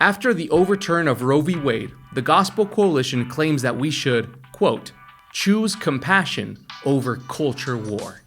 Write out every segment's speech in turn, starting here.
After the overturn of Roe v. Wade, the Gospel Coalition claims that we should, quote, choose compassion over culture war.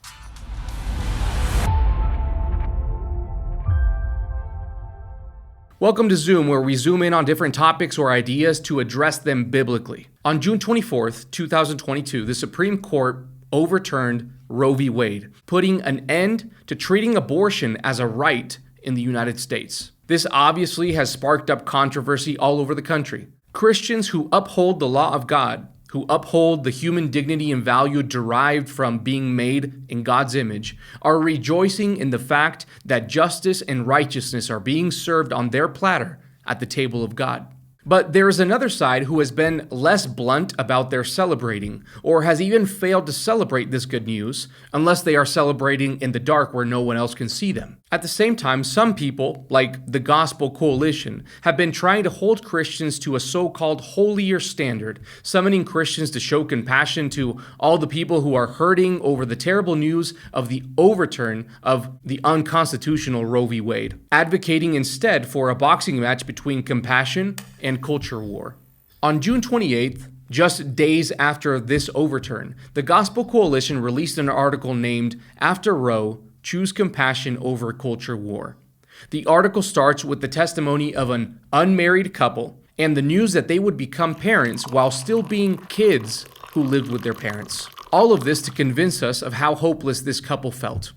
Welcome to Zoom, where we zoom in on different topics or ideas to address them biblically. On June 24th, 2022, the Supreme Court overturned Roe v. Wade, putting an end to treating abortion as a right in the United States. This obviously has sparked up controversy all over the country. Christians who uphold the law of God, who uphold the human dignity and value derived from being made in God's image, are rejoicing in the fact that justice and righteousness are being served on their platter at the table of God. But there is another side who has been less blunt about their celebrating, or has even failed to celebrate this good news, unless they are celebrating in the dark where no one else can see them. At the same time, some people, like the Gospel Coalition, have been trying to hold Christians to a so-called holier standard, summoning Christians to show compassion to all the people who are hurting over the terrible news of the overturn of the unconstitutional Roe v. Wade, advocating instead for a boxing match between compassion and culture war. On June 28th, just days after this overturn, the Gospel Coalition released an article named "After Roe, Choose Compassion Over Culture War." The article starts with the testimony of an unmarried couple and the news that they would become parents while still being kids who lived with their parents. All of this to convince us of how hopeless this couple felt.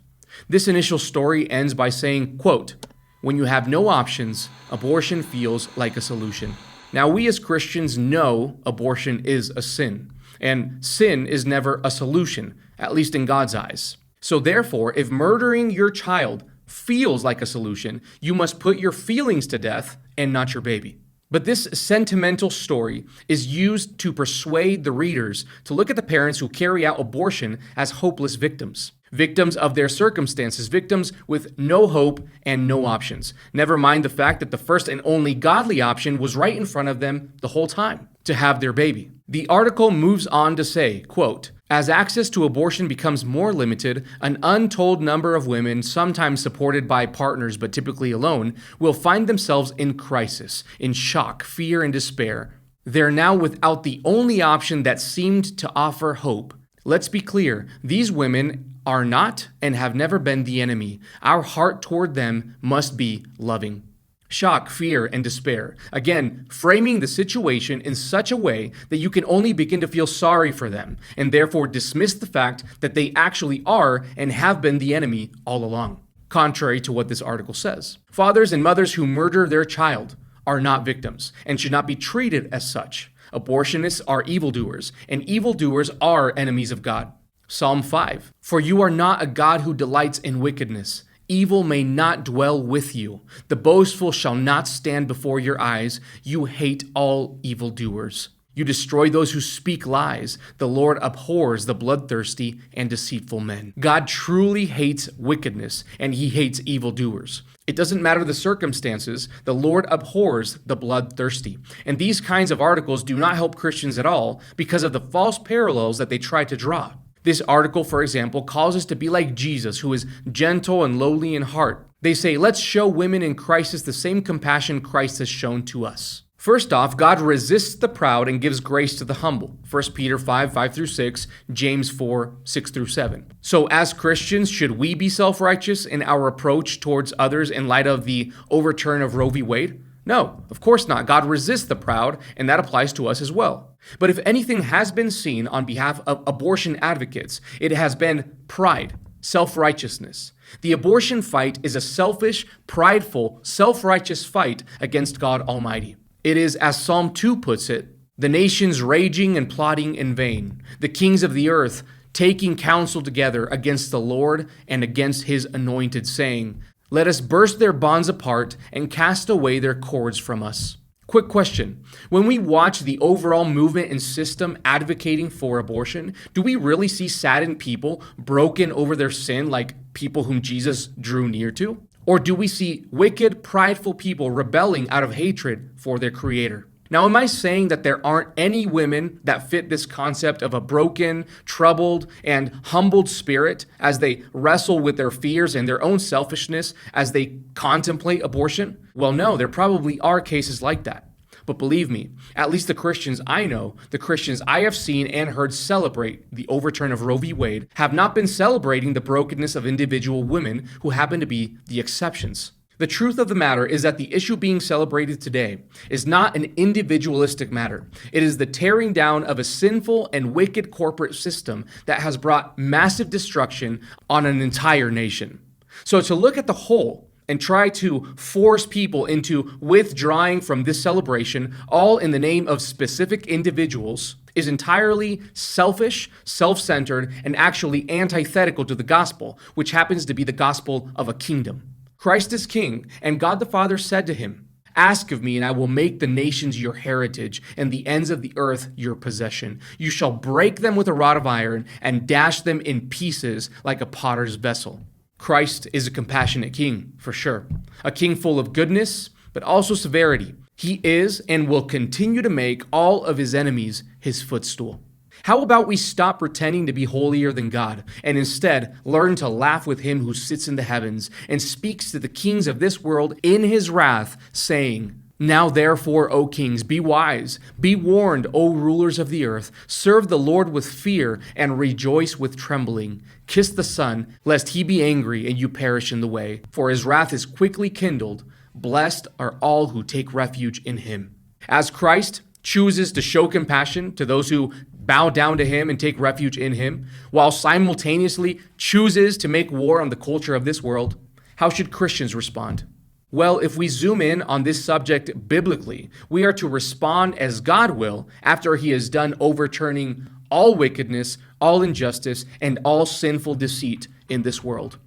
This initial story ends by saying, quote, "When you have no options, abortion feels like a solution." Now, we as Christians know abortion is a sin, and sin is never a solution, at least in God's eyes. So therefore, if murdering your child feels like a solution, you must put your feelings to death and not your baby. But this sentimental story is used to persuade the readers to look at the parents who carry out abortion as hopeless victims. Victims of their circumstances, victims with no hope and no options. Never mind the fact that the first and only godly option was right in front of them the whole time, to have their baby. The article moves on to say, quote, "As access to abortion becomes more limited, an untold number of women, sometimes supported by partners but typically alone, will find themselves in crisis, in shock, fear, and despair. They're now without the only option that seemed to offer hope. Let's be clear, these women are not and have never been the enemy. Our heart toward them must be loving." Shock, fear, and despair. Again, framing the situation in such a way that you can only begin to feel sorry for them, and therefore dismiss the fact that they actually are and have been the enemy all along. Contrary to what this article says. Fathers and mothers who murder their child are not victims and should not be treated as such. Abortionists are evildoers, and evildoers are enemies of God. Psalm 5, "For you are not a God who delights in wickedness. Evil may not dwell with you. The boastful shall not stand before your eyes. You hate all evildoers. You destroy those who speak lies. The Lord abhors the bloodthirsty and deceitful men." God truly hates wickedness, and he hates evildoers. It doesn't matter the circumstances, the Lord abhors the bloodthirsty. And these kinds of articles do not help Christians at all because of the false parallels that they try to draw. This article, for example, calls us to be like Jesus, who is gentle and lowly in heart. They say, let's show women in crisis the same compassion Christ has shown to us. First off, God resists the proud and gives grace to the humble. 1 Peter 5, 5-6, James 4, 6-7. So as Christians, should we be self-righteous in our approach towards others in light of the overturn of Roe v. Wade? No, of course not. God resists the proud, and that applies to us as well. But if anything has been seen on behalf of abortion advocates, it has been pride, self-righteousness. The abortion fight is a selfish, prideful, self-righteous fight against God Almighty. It is, as Psalm 2 puts it, the nations raging and plotting in vain, the kings of the earth taking counsel together against the Lord and against his anointed, saying, "Let us burst their bonds apart and cast away their cords from us." Quick question. When we watch the overall movement and system advocating for abortion, do we really see saddened people broken over their sin like people whom Jesus drew near to? Or do we see wicked, prideful people rebelling out of hatred for their Creator? Now, am I saying that there aren't any women that fit this concept of a broken, troubled, and humbled spirit as they wrestle with their fears and their own selfishness as they contemplate abortion? Well, no, there probably are cases like that. But believe me, at least the Christians I know, the Christians I have seen and heard celebrate the overturn of Roe v. Wade, have not been celebrating the brokenness of individual women who happen to be the exceptions. The truth of the matter is that the issue being celebrated today is not an individualistic matter. It is the tearing down of a sinful and wicked corporate system that has brought massive destruction on an entire nation. So to look at the whole and try to force people into withdrawing from this celebration, all in the name of specific individuals, is entirely selfish, self-centered, and actually antithetical to the gospel, which happens to be the gospel of a kingdom. Christ is king, and God the Father said to him, "Ask of me, and I will make the nations your heritage, and the ends of the earth your possession. You shall break them with a rod of iron, and dash them in pieces like a potter's vessel." Christ is a compassionate king, for sure. A king full of goodness, but also severity. He is and will continue to make all of his enemies his footstool. How about we stop pretending to be holier than God and instead learn to laugh with him who sits in the heavens and speaks to the kings of this world in his wrath, saying, "Now therefore, O kings, be wise, be warned, O rulers of the earth, serve the Lord with fear and rejoice with trembling. Kiss the Son, lest he be angry and you perish in the way, for his wrath is quickly kindled. Blessed are all who take refuge in him." As Christ chooses to show compassion to those who bow down to him and take refuge in him, while simultaneously chooses to make war on the culture of this world, how should Christians respond? Well, if we zoom in on this subject biblically, we are to respond as God will after he has done overturning all wickedness, all injustice, and all sinful deceit in this world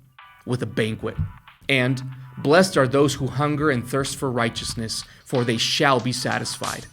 with a banquet. And blessed are those who hunger and thirst for righteousness, for they shall be satisfied.